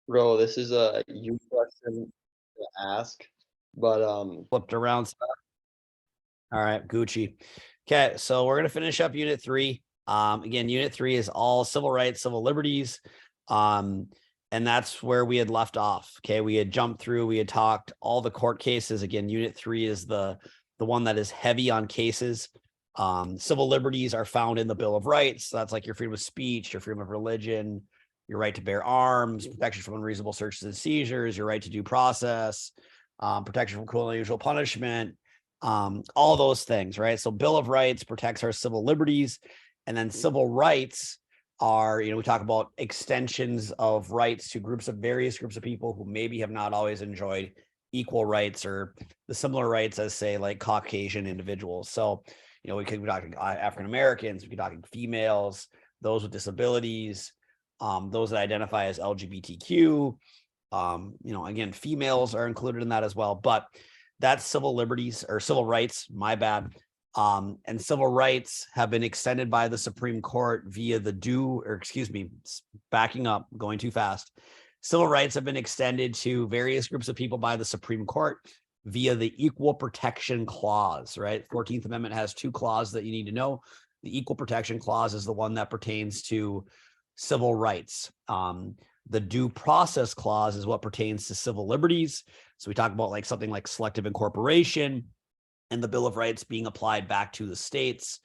Bro, this is a you question to ask, but Flipped around stuff. All right, Gucci. Okay, so we're gonna finish up Unit 3. Again, Unit 3 is all civil rights, civil liberties. Um, and that's where we had left off. Okay, we had jumped through, we had talked all the court cases. Again, Unit 3 is the one that is heavy on cases. Civil liberties are found in the Bill of Rights. So that's like your freedom of speech, your freedom of religion, your right to bear arms, protection from unreasonable searches and seizures, your right to due process, protection from cruel and unusual punishment, all those things, right? So Bill of Rights protects our civil liberties, and then civil rights are, we talk about extensions of rights to various groups of people who maybe have not always enjoyed equal rights or the similar rights as, say, like Caucasian individuals. So, we could be talking African Americans, we could be talking females, those with disabilities, those that identify as LGBTQ. Again, females are included in that as well, but that's civil liberties or civil rights, my bad. And civil rights have been extended by the Supreme Court via backing up, going too fast. Civil rights have been extended to various groups of people by the Supreme Court via the Equal Protection Clause, right? 14th Amendment has two clauses that you need to know. The Equal Protection Clause is the one that pertains to civil rights. The Due Process Clause is what pertains to civil liberties. So we talk about like something like selective incorporation and the Bill of Rights being applied back to the states.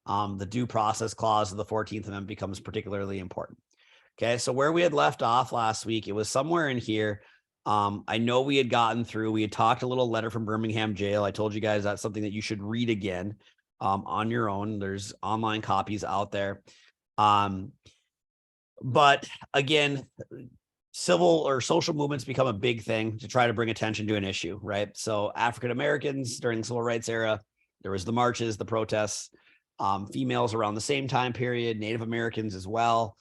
The Due Process Clause of the 14th Amendment becomes particularly important. Okay, so where we had left off last week, it was somewhere in here. I know we had talked a little letter from Birmingham jail. I told you guys that's something that you should read again on your own. There's online copies out there. But again, civil or social movements become a big thing to try to bring attention to an issue, right? So African Americans during the civil rights era, there was the marches, the protests, females around the same time period, Native Americans as well.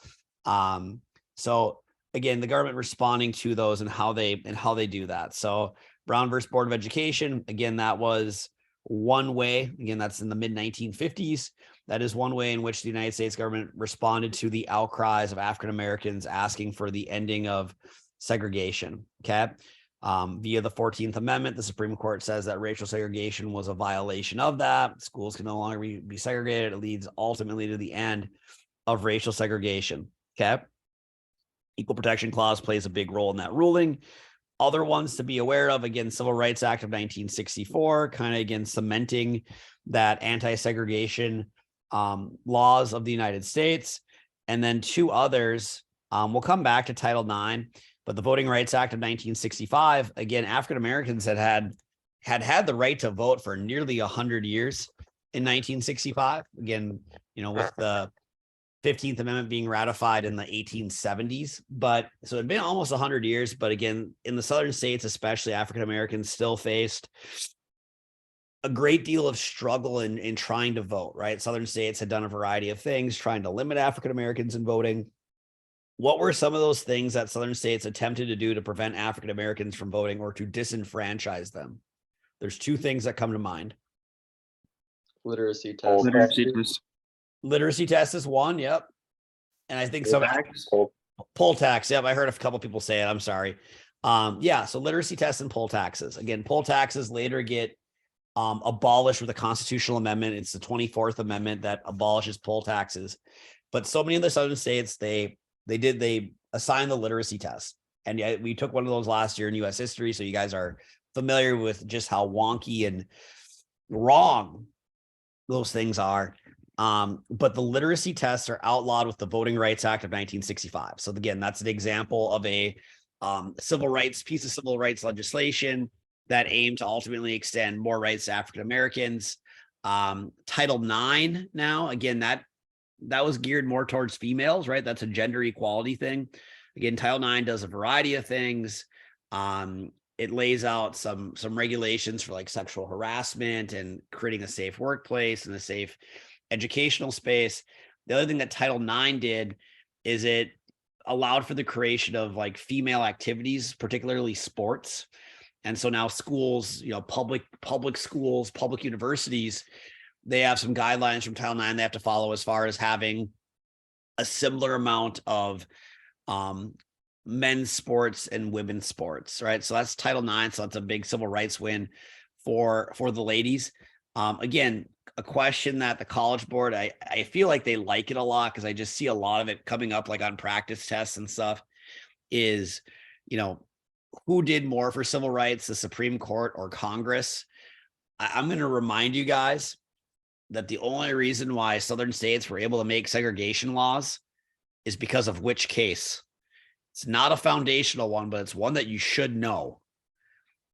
So again, the government responding to those and how they do that. So Brown versus Board of Education, again, that was one way. Again, that's in the mid 1950s. That is one way in which the United States government responded to the outcries of African Americans asking for the ending of segregation. Okay. Via the 14th Amendment, the Supreme Court says that racial segregation was a violation of that. Schools can no longer be segregated. It leads ultimately to the end of racial segregation. Okay. Equal Protection Clause plays a big role in that ruling. Other ones to be aware of, again, Civil Rights Act of 1964, kind of again cementing that anti-segregation laws of the United States. And then two others, we'll come back to Title IX, but the Voting Rights Act of 1965, again, African Americans had the right to vote for nearly 100 years in 1965. Again, with the 15th Amendment being ratified in the 1870s, but so it'd been almost 100 years. But again, in the southern states, especially, African Americans still faced a great deal of struggle in trying to vote, right? Southern states had done a variety of things trying to limit African Americans in voting. What were some of those things that southern states attempted to do to prevent African Americans from voting or to disenfranchise them? There's two things that come to mind. literacy test. Literacy test is one. Yep. And I think poll tax. Yep. I heard a couple people say it. I'm sorry. So literacy tests and poll taxes. Again, poll taxes later get abolished with a constitutional amendment. It's the 24th Amendment that abolishes poll taxes. But so many of the southern states, they assigned the literacy test. And yeah, we took one of those last year in U.S. history. So you guys are familiar with just how wonky and wrong those things are. But the literacy tests are outlawed with the Voting Rights Act of 1965. So again, that's an example of a piece of civil rights legislation that aimed to ultimately extend more rights to African Americans. Title IX now, again, that was geared more towards females, right? That's a gender equality thing. Again, Title IX does a variety of things. It lays out some regulations for like sexual harassment and creating a safe workplace and a safe educational space. The other thing that Title IX did is it allowed for the creation of like female activities, particularly sports. And so now schools, public schools, public universities, they have some guidelines from Title IX they have to follow as far as having a similar amount of men's sports and women's sports, right? So that's Title IX. So that's a big civil rights win for the ladies. Again, a question that the College Board, I feel like they like it a lot because I just see a lot of it coming up like on practice tests and stuff is, who did more for civil rights, the Supreme Court or Congress? I'm going to remind you guys that the only reason why Southern states were able to make segregation laws is because of which case. It's not a foundational one, but it's one that you should know.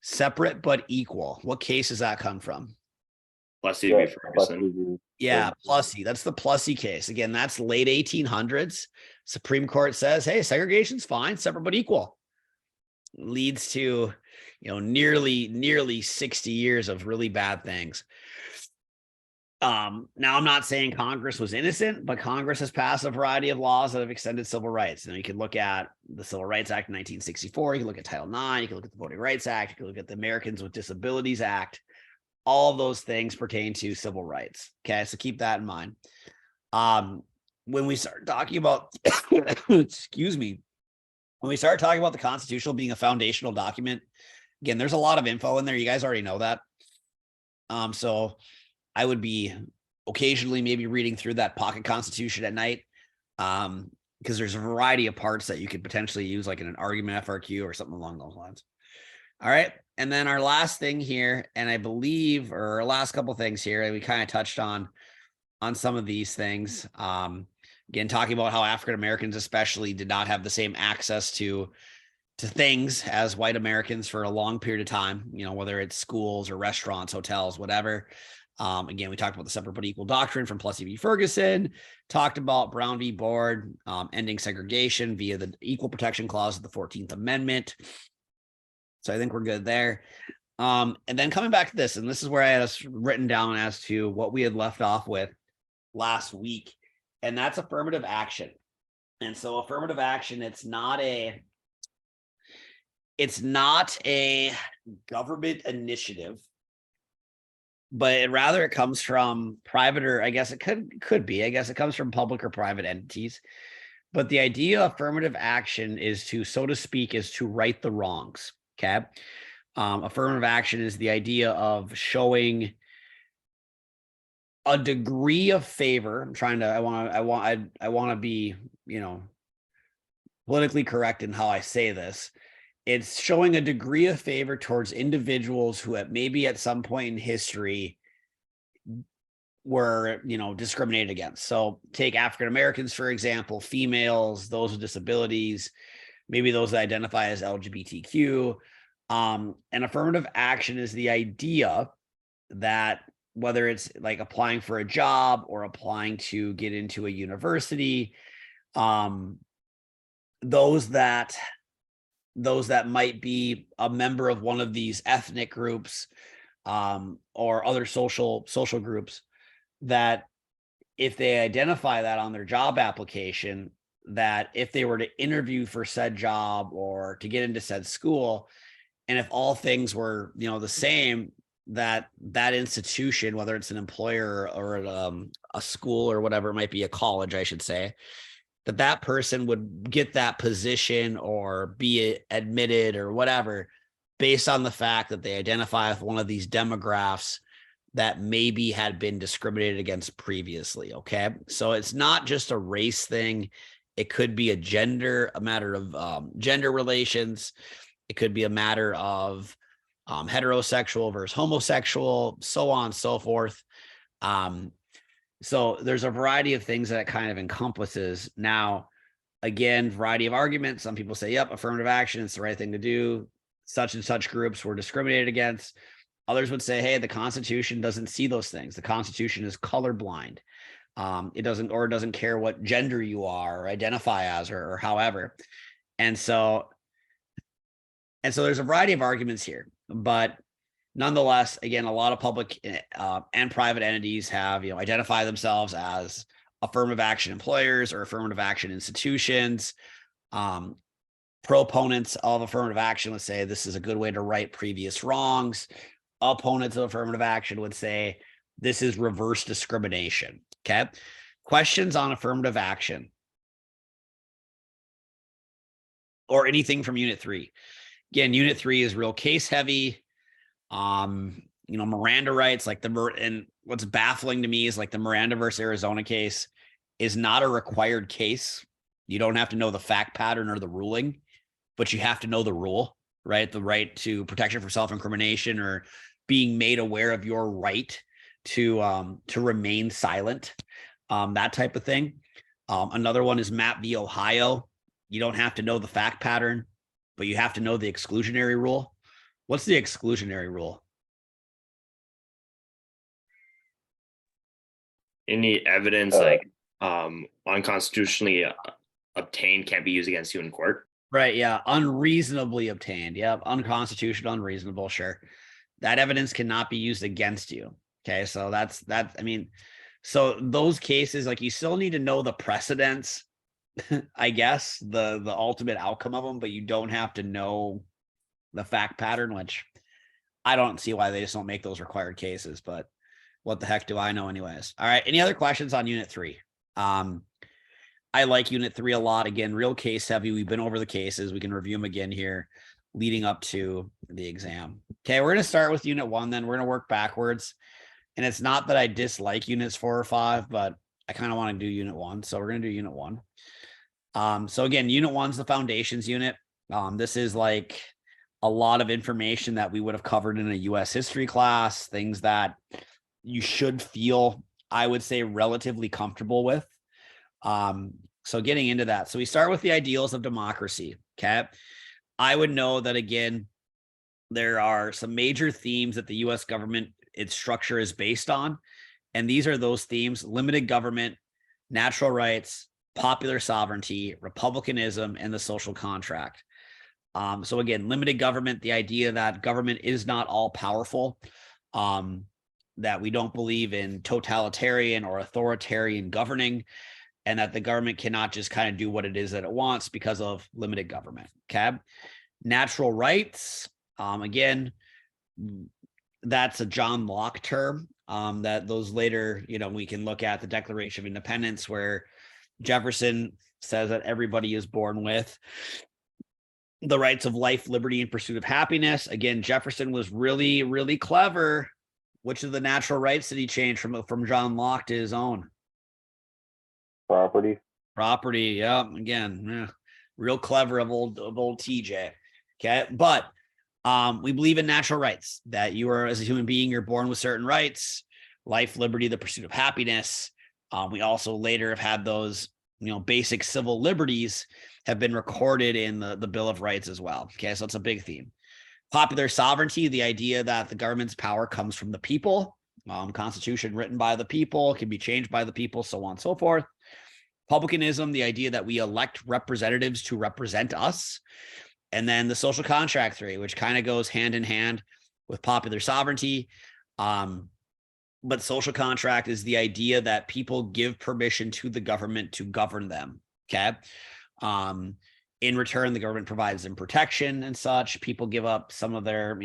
Separate but equal. What case does that come from? Plessy v. Ferguson. Yeah, Plessy. That's the Plessy case. Again, that's late 1800s. Supreme Court says, hey, segregation's fine, separate but equal. Leads to, nearly 60 years of really bad things. Now I'm not saying Congress was innocent, but Congress has passed a variety of laws that have extended civil rights. And you can look at the Civil Rights Act of 1964. You can look at Title IX. You can look at the Voting Rights Act. You can look at the Americans with Disabilities Act. All of those things pertain to civil rights. Okay, so keep that in mind. When we start talking about, excuse me, when we start talking about the Constitution being a foundational document, again, there's a lot of info in there. You guys already know that. So I would be occasionally maybe reading through that pocket Constitution at night, because there's a variety of parts that you could potentially use, like in an argument FRQ or something along those lines. All right. And then our last thing here, and I believe, or our last couple things here, we kind of touched on some of these things. Again, talking about how African Americans especially did not have the same access to things as white Americans for a long period of time, whether it's schools or restaurants, hotels, whatever. Again, we talked about the separate but equal doctrine from Plessy v. Ferguson, talked about Brown v. Board, ending segregation via the Equal Protection Clause of the 14th Amendment. So I think we're good there. And then coming back to this, and this is where I had us written down as to what we had left off with last week, and that's affirmative action. And so affirmative action, it's not a government initiative, but rather it comes from private, or I guess it could be, I guess it comes from public or private entities. But the idea of affirmative action is to, so to speak, is to right the wrongs. Okay. Affirmative action is the idea of showing a degree of favor. I want to be, politically correct in how I say this. It's showing a degree of favor towards individuals who maybe at some point in history were, discriminated against. So take African Americans, for example, females, those with disabilities, maybe those that identify as LGBTQ. And affirmative action is the idea that whether it's like applying for a job or applying to get into a university, those that might be a member of one of these ethnic groups, or other social groups, that if they identify that on their job application, that if they were to interview for said job or to get into said school, and if all things were, the same, that institution, whether it's an employer or a school or whatever it might be, a college, I should say, that person would get that position or be admitted or whatever based on the fact that they identify with one of these demographics that maybe had been discriminated against previously. Okay. So it's not just a race thing. It could be a matter of gender relations. It could be a matter of heterosexual versus homosexual, so on and so forth. So there's a variety of things that it kind of encompasses. Now, again, variety of arguments. Some people say, yep, affirmative action, it's the right thing to do. Such and such groups were discriminated against. Others would say, hey, the Constitution doesn't see those things. The Constitution is colorblind. It doesn't care what gender you are or identify as or however. And so there's a variety of arguments here, but nonetheless, again, a lot of public and private entities have, identify themselves as affirmative action employers or affirmative action institutions. Proponents of affirmative action would say this is a good way to right previous wrongs. Opponents of affirmative action would say this is reverse discrimination. Okay. Questions on affirmative action? or anything from Unit 3. Again, Unit 3 is real case heavy. Miranda rights, like and what's baffling to me is like the Miranda versus Arizona case is not a required case. You don't have to know the fact pattern or the ruling, but you have to know the rule, right? The right to protection from self-incrimination or being made aware of your right to remain silent, that type of thing. Another one is Mapp v. Ohio. You don't have to know the fact pattern, but you have to know the exclusionary rule. What's the exclusionary rule? Any evidence like unconstitutionally obtained can't be used against you in court. Right. Yeah. Unreasonably obtained. Yep. Unconstitutional, unreasonable. Sure. That evidence cannot be used against you. Okay. So that's, I mean, so those cases, like you still need to know the precedents, I guess, the ultimate outcome of them, but you don't have to know the fact pattern, which I don't see why they just don't make those required cases, but what the heck do I know anyways? All right. Any other questions on Unit 3? I like Unit 3 a lot. Again, real case heavy. We've been over the cases. We can review them again here leading up to the exam. Okay. We're going to start with Unit 1. Then we're going to work backwards. And it's not that I dislike Units 4 or 5, but I kind of want to do Unit 1. So we're going to do Unit 1. So again, Unit 1's the foundations unit. This is like a lot of information that we would have covered in a US history class, things that you should feel, I would say, relatively comfortable with. So getting into that. So we start with the ideals of democracy. Okay. I would know that, again, there are some major themes that the US government, its structure is based on. And these are those themes: limited government, natural rights, popular sovereignty, republicanism, and the social contract. So again, limited government, the idea that government is not all powerful, that we don't believe in totalitarian or authoritarian governing, and that the government cannot just kind of do what it is that it wants because of limited government. Okay. Natural rights. Again, that's a John Locke term, that those later, we can look at the Declaration of Independence, where Jefferson says that everybody is born with the rights of life, liberty, and pursuit of happiness. Again, Jefferson was really, really clever. Which of the natural rights did he change from John Locke to his own? Property. Yeah. Again, real clever of old TJ. Okay. But we believe in natural rights, that you are, as a human being, you're born with certain rights: life, liberty, the pursuit of happiness. We also later have had those, basic civil liberties have been recorded in the Bill of Rights as well. Okay. So it's a big theme. Popular sovereignty, the idea that the government's power comes from the people. Constitution written by the people, can be changed by the people, so on and so forth. Republicanism, the idea that we elect representatives to represent us. And then the social contract theory, which kind of goes hand in hand with popular sovereignty. But social contract is the idea that people give permission to the government to govern them. Okay. In return, the government provides them protection and such. People give up some of their,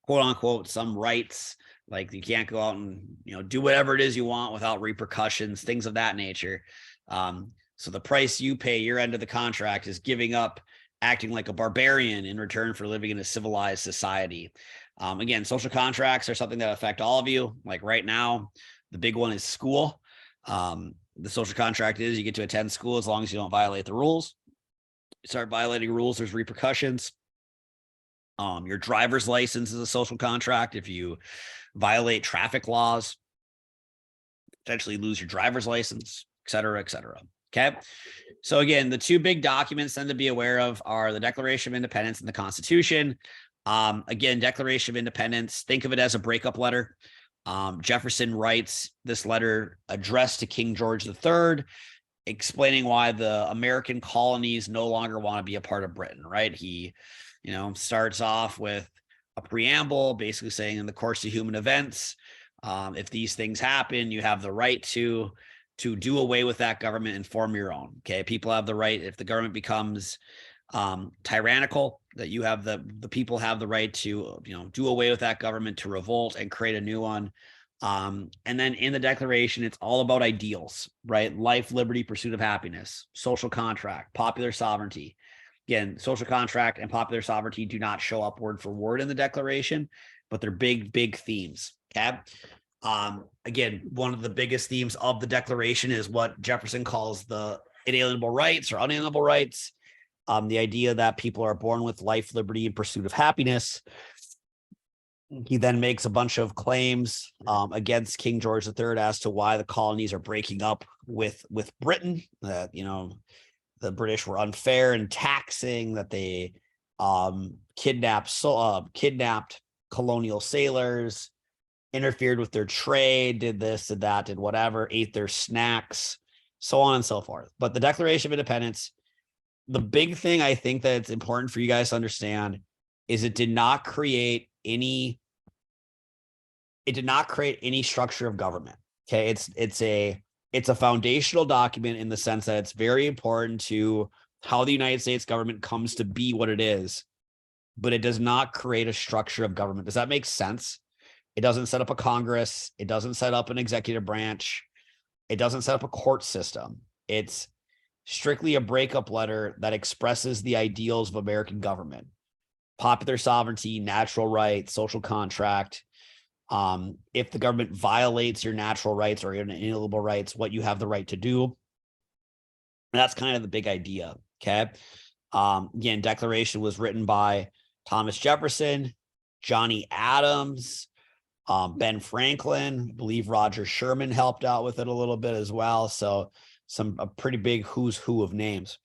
quote unquote, some rights. Like you can't go out and, do whatever it is you want without repercussions, things of that nature. So the price you pay, your end of the contract, is giving up acting like a barbarian in return for living in a civilized society. Again, social contracts are something that affect all of you. Like right now, the big one is school. The social contract is you get to attend school as long as you don't violate the rules. You start violating rules, there's repercussions. Your driver's license is a social contract. If you violate traffic laws, potentially lose your driver's license, et cetera, et cetera. Okay. So again, the two big documents then to be aware of are the Declaration of Independence and the Constitution. Again, Declaration of Independence, think of it as a breakup letter. Jefferson writes this letter addressed to King George III, explaining why the American colonies no longer want to be a part of Britain, right? He, starts off with a preamble basically saying, in the course of human events, if these things happen, you have the right to do away with that government and form your own. Okay. People have the right, if the government becomes tyrannical, that you have the people have the right to, do away with that government, to revolt and create a new one. And then in the Declaration, it's all about ideals, right? Life, liberty, pursuit of happiness, social contract, popular sovereignty. again, social contract and popular sovereignty do not show up word for word in the Declaration, but they're big themes. Okay. Again, one of the biggest themes of the Declaration is what Jefferson calls the inalienable rights or unalienable rights. The idea that people are born with life, liberty, and pursuit of happiness. He then makes a bunch of claims against King George III as to why the colonies are breaking up with Britain. That, you know, the British were unfair in taxing, that they kidnapped colonial sailors, interfered with their trade, did this, did that, did whatever, ate their snacks, so on and so forth. But the Declaration of Independence, the big thing I think that it's important for you guys to understand is it did not create any structure of government. Okay. It's a foundational document in the sense that it's very important to how the United States government comes to be what it is, but it does not create a structure of government. Does that make sense? It doesn't set up a Congress. It doesn't set up an executive branch. It doesn't set up a court system. It's strictly a breakup letter that expresses the ideals of American government: popular sovereignty, natural rights, social contract. If the government violates your natural rights or your inalienable rights, what you have the right to do. And that's kind of the big idea. Okay. Again, Declaration was written by Thomas Jefferson, Johnny Adams, Ben Franklin. I believe Roger Sherman helped out with it a little bit as well. So a pretty big who's who of names.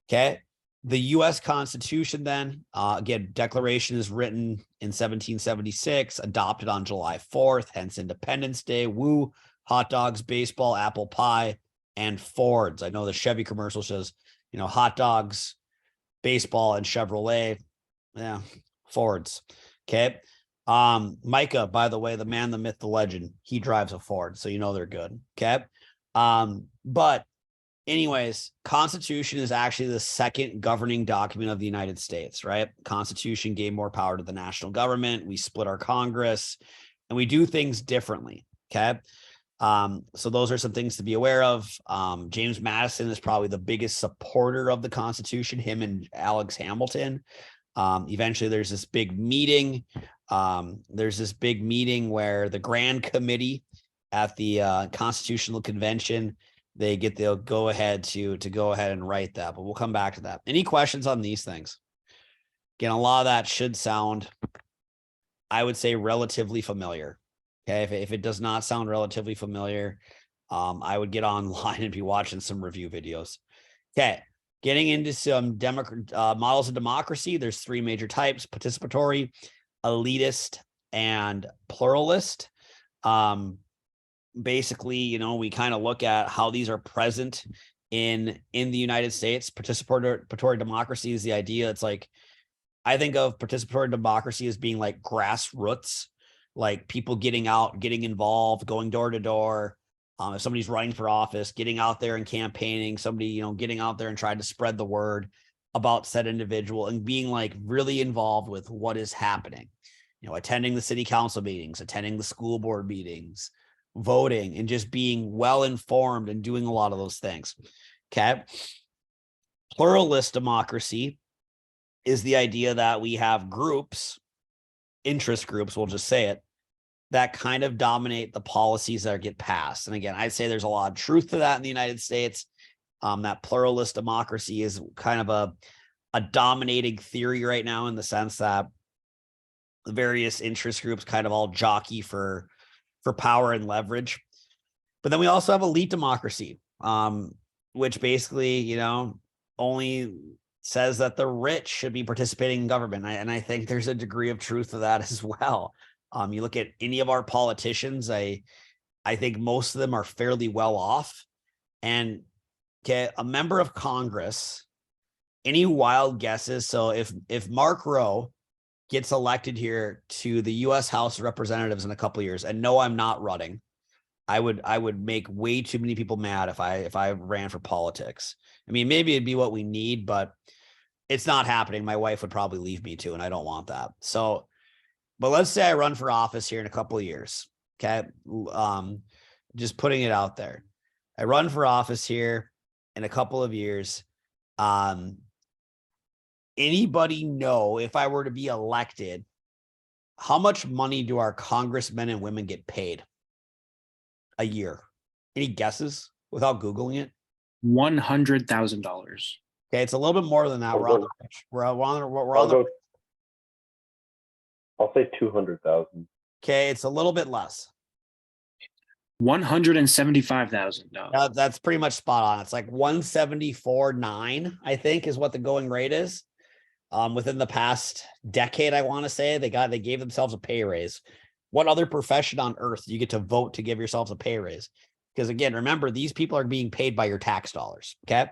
Okay. The U.S. Constitution then, again, Declaration is written in 1776, adopted on July 4th, hence Independence Day. Woo, hot dogs, baseball, apple pie, and Fords. I know the Chevy commercial says, you know, hot dogs, baseball, and Chevrolet. Yeah, Fords. Okay. Micah, by the way, the man, the myth, the legend, he drives a Ford, so you know they're good. Okay. But anyways, Constitution is actually the second governing document of the United States, right? Constitution gave more power to the national government. We split our Congress and we do things differently. Okay. So those are some things to be aware of. James Madison is probably the biggest supporter of the Constitution, him and Alex Hamilton. Eventually there's this big meeting. There's this big meeting where the Grand Committee at the Constitutional Convention, they get the go ahead to go ahead and write that, but we'll come back to that. Any questions on these things? Again, a lot of that should sound, I would say, relatively familiar. Okay. If it does not sound relatively familiar, I would get online and be watching some review videos. Okay. Getting into some models of democracy. There's three major types: participatory, elitist, and pluralist. Basically, you know, we kind of look at how these are present in the United States. Participatory democracy is the idea. It's like, I think of participatory democracy as being like grassroots, like people getting out, getting involved, going door to door. If somebody's running for office, getting out there and campaigning, somebody, you know, getting out there and trying to spread the word about said individual and being like really involved with what is happening, you know, attending the city council meetings, attending the school board meetings, voting, and just being well informed and doing a lot of those things. Okay. Pluralist democracy is the idea that we have groups, interest groups, we'll just say it, that kind of dominate the policies that get passed. And again, I'd say there's a lot of truth to that in the United States. That pluralist democracy is kind of a dominating theory right now, in the sense that the various interest groups kind of all jockey for power and leverage. But then we also have elite democracy, which basically, you know, only says that the rich should be participating in government. And I think there's a degree of truth to that as well. You look at any of our politicians, I think most of them are fairly well off. And okay, a member of Congress, any wild guesses? So if Mark Rowe gets elected here to the U.S. House of Representatives in a couple of years, and no, I'm not running, I would make way too many people mad if I ran for politics. I mean, maybe it'd be what we need, but it's not happening. My wife would probably leave me too, and I don't want that. So, but let's say I run for office here in a couple of years. Okay. Just putting it out there. I run for office here in a couple of years. anybody know, if I were to be elected, how much money do our congressmen and women get paid a year? Any guesses without Googling it? $100,000. Okay, it's a little bit more than that. We're on the rich. We're on the I'll say 200,000. okay, it's a little bit less. $175,000. That's pretty much spot on. It's like 174.9, I think, is what the going rate is. Within the past decade, I want to say they gave themselves a pay raise. What other profession on earth do you get to vote to give yourselves a pay raise? Because again, remember, these people are being paid by your tax dollars. Okay.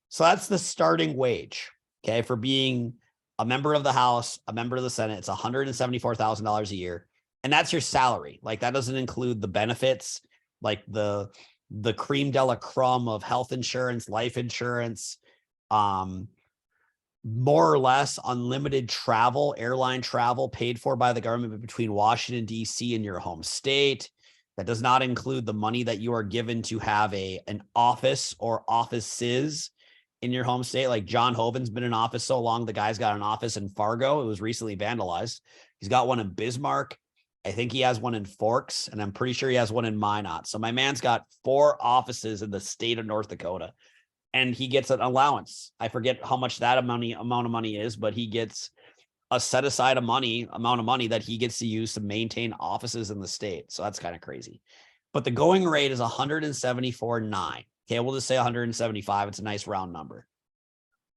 So that's the starting wage. Okay. For being a member of the House, a member of the Senate, it's $174,000 a year. And that's your salary. Like that doesn't include the benefits, like the cream de la crumb of health insurance, life insurance, more or less unlimited travel, airline travel paid for by the government between Washington, D.C. and your home state. That does not include the money that you are given to have an office or offices in your home state. Like John Hoeven's been in office so long, the guy's got an office in Fargo. It was recently vandalized. He's got one in Bismarck. I think he has one in Forks, and I'm pretty sure he has one in Minot. So my man's got 4 offices in the state of North Dakota, and he gets an allowance. I forget how much that amount of money is, but he gets a set aside amount of money that he gets to use to maintain offices in the state. So that's kind of crazy. But the going rate is 174.9. Okay, we'll just say 175. It's a nice round number.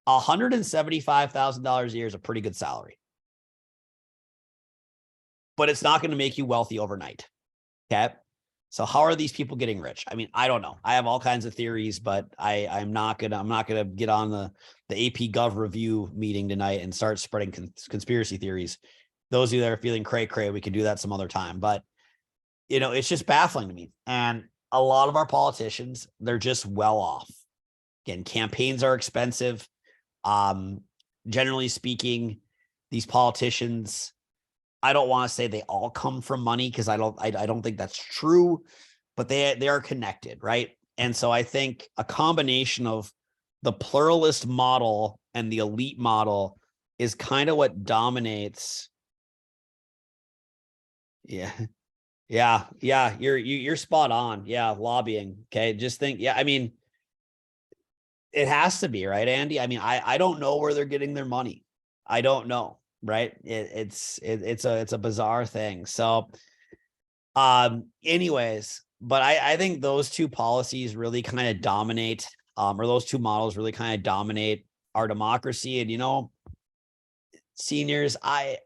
$175,000 a year is a pretty good salary. But it's not going to make you wealthy overnight. Okay. So how are these people getting rich? I mean, I don't know. I have all kinds of theories, but I'm not gonna get on the AP Gov review meeting tonight and start spreading conspiracy theories. Those of you that are feeling cray, we can do that some other time. But it's just baffling to me. And a lot of our politicians, they're just well off. Again, campaigns are expensive. Generally speaking, these politicians, I don't want to say they all come from money, because I don't think that's true, but they are connected, right? And so I think a combination of the pluralist model and the elite model is kind of what dominates. Yeah. You're spot on. Yeah. Lobbying. Okay. Just think, I mean, it has to be, right, Andy? I mean, I don't know where they're getting their money. I don't know. Right. It's a bizarre thing. So, anyways, but I think those two policies really kind of dominate, or those two models really kind of dominate our democracy. And, seniors, I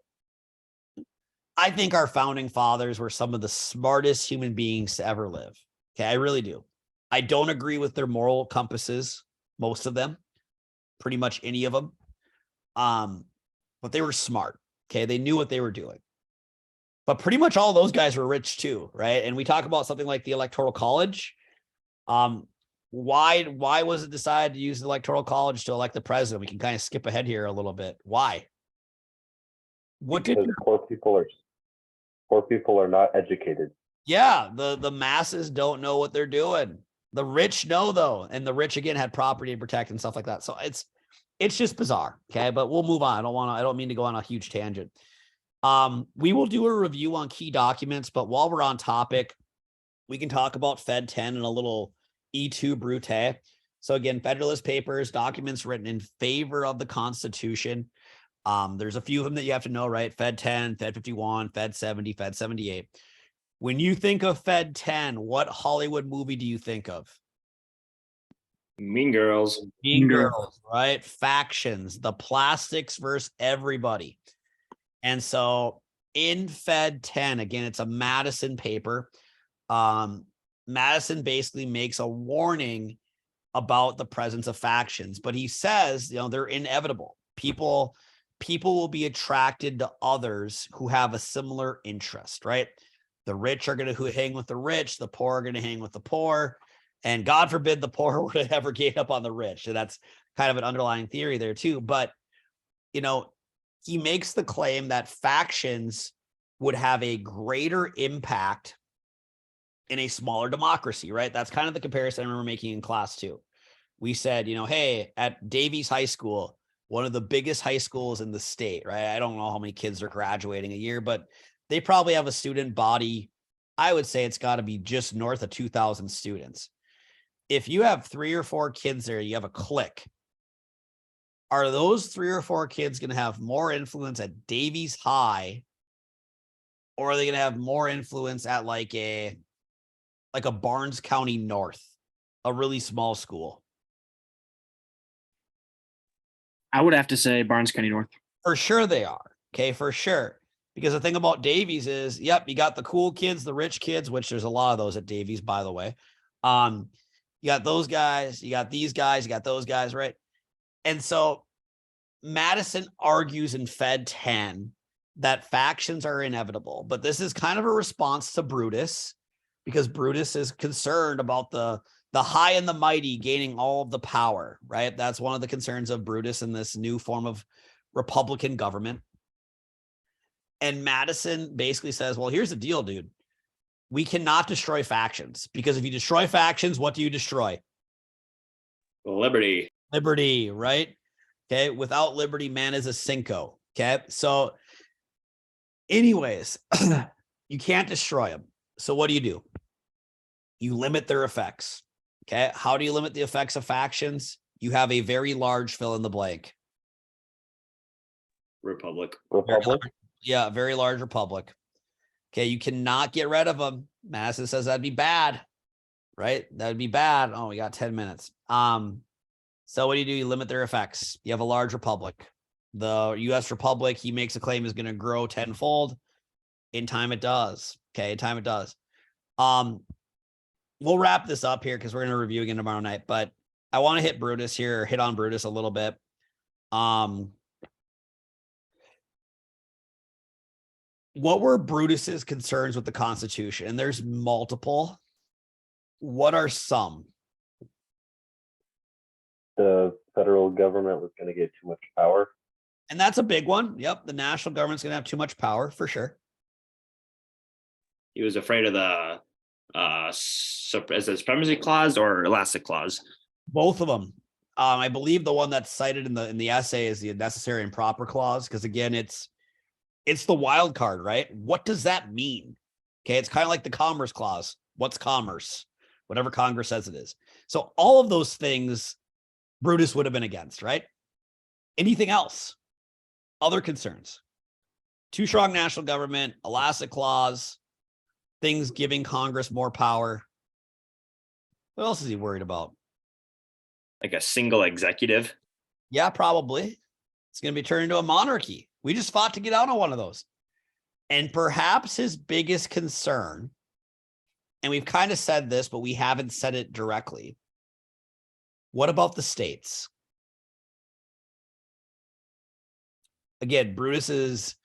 think our founding fathers were some of the smartest human beings to ever live. Okay. I really do. I don't agree with their moral compasses, most of them, pretty much any of them. But they were smart. Okay. They knew what they were doing. But pretty much all those guys were rich too, right? And we talk about something like the Electoral College. Why was it decided to use the Electoral College to elect the president? We can kind of skip ahead here a little bit. Why? Because poor people are not educated. Yeah, the masses don't know what they're doing. The rich know, though, and the rich again had property to protect and stuff like that. So it's just bizarre. Okay, but we'll move on. I don't mean to go on a huge tangent. We will do a review on key documents, but while we're on topic, we can talk about Fed 10 and a little E2 Brute. So again, Federalist Papers, documents written in favor of the Constitution. There's a few of them that you have to know, right? Fed 10, Fed 51, Fed 70, Fed 78. When you think of Fed 10, what Hollywood movie do you think of? Mean Girls. Mean Girls, right? Factions, the plastics versus everybody. And so in Fed 10, again, it's a Madison paper. Madison basically makes a warning about the presence of factions, but he says, they're inevitable. People will be attracted to others who have a similar interest, right? The rich are going to hang with the rich. The poor are going to hang with the poor. And God forbid the poor were to ever gain up on the rich. So that's kind of an underlying theory there too. But, he makes the claim that factions would have a greater impact in a smaller democracy, right? That's kind of the comparison I remember making in class too. We said, hey, at Davies High School, one of the biggest high schools in the state, right? I don't know how many kids are graduating a year, but they probably have a student body. I would say it's got to be just north of 2,000 students. If you have 3 or 4 kids there, you have a clique. Are those 3 or 4 kids going to have more influence at Davies High, or are they going to have more influence at like a Barnes County North, a really small school? I would have to say Barnes County North. For sure they are. Okay, for sure. Because the thing about Davies is, yep, you got the cool kids, the rich kids, which there's a lot of those at Davies, by the way. You got those guys, you got these guys, you got those guys, right? And so Madison argues in Fed 10 that factions are inevitable, but this is kind of a response to Brutus, because Brutus is concerned about the high and the mighty gaining all of the power, right? That's one of the concerns of Brutus in this new form of Republican government. And Madison basically says, well, here's the deal, dude. We cannot destroy factions, because if you destroy factions, what do you destroy? Liberty. Liberty, right? Okay. Without liberty, man is a cinco. Okay. So anyways, you can't destroy them. So what do? You limit their effects. Okay. How do you limit the effects of factions? You have a very large fill in the blank. Republic. Yeah, a very large republic. Okay, you cannot get rid of them. Madison says that'd be bad, right? That'd be bad. Oh, we got 10 minutes. So what do? You limit their effects. You have a large republic. The U.S. Republic, he makes a claim, is going to grow tenfold. In time, it does. Okay, in time, it does. We'll wrap this up here because we're going to review again tomorrow night. But I want to hit on Brutus a little bit. What were Brutus's concerns with the Constitution? And there's multiple. What are some? The federal government was going to get too much power. And that's a big one. Yep. The national government's going to have too much power for sure. He was afraid of the is it supremacy clause or elastic clause? Both of them. I believe the one that's cited in the essay is the necessary and proper clause, because again, it's the wild card, right? What does that mean? Okay, it's kind of like the commerce clause. What's commerce? Whatever Congress says it is. So all of those things Brutus would have been against, right? Anything else? Other concerns? Too strong national government, elastic clause, things giving Congress more power. What else is he worried about? Like a single executive? Yeah, probably. It's going to be turned into a monarchy. We just fought to get out of one of those. And perhaps his biggest concern, and we've kind of said this, but we haven't said it directly. What about the states? Again, Brutus is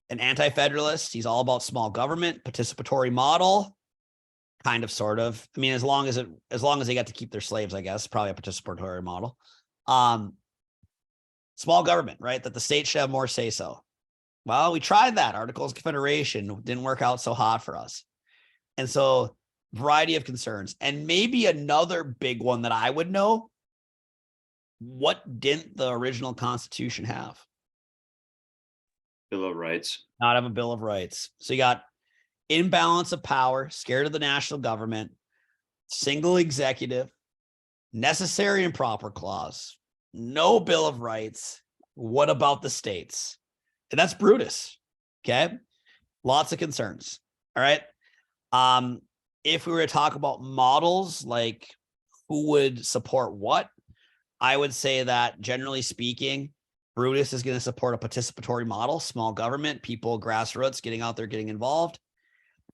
an anti-federalist. He's all about small government, participatory model, kind of, sort of. I mean, as long as they got to keep their slaves, I guess, probably a participatory model. Small government, right? That the state should have more say so. Well, we tried that. Articles of Confederation didn't work out so hot for us. And so, variety of concerns. And maybe another big one that I would know, what didn't the original Constitution have? Bill of Rights. Not have a Bill of Rights. So you got imbalance of power, scared of the national government, single executive, necessary and proper clause, no Bill of Rights. What about the states? And that's Brutus. Okay. Lots of concerns. All right. If we were to talk about models, like who would support what, I would say that generally speaking, Brutus is going to support a participatory model, small government, people, grassroots, getting out there, getting involved.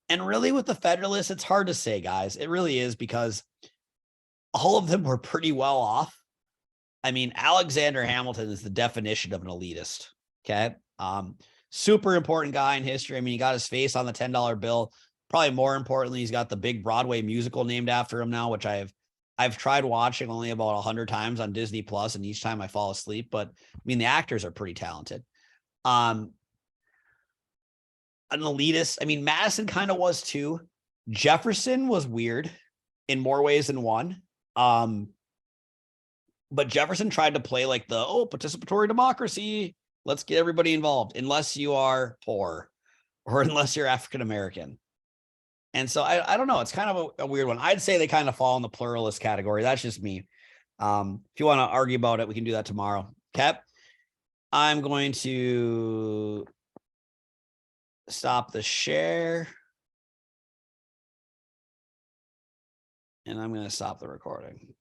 And really with the Federalists, it's hard to say, guys. It really is, because all of them were pretty well off. I mean, Alexander Hamilton is the definition of an elitist. Okay. Super important guy in history. I mean, he got his face on the $10 bill. Probably more importantly, he's got the big Broadway musical named after him now, which I've tried watching only about 100 times on Disney Plus, and each time I fall asleep. But I mean, the actors are pretty talented. An elitist. I mean, Madison kind of was too. Jefferson was weird in more ways than one. But Jefferson tried to play like the participatory democracy. Let's get everybody involved, unless you are poor or unless you're African American. And so I don't know. It's kind of a weird one. I'd say they kind of fall in the pluralist category. That's just me. If you want to argue about it, we can do that tomorrow. Okay. I'm going to stop the share. And I'm going to stop the recording.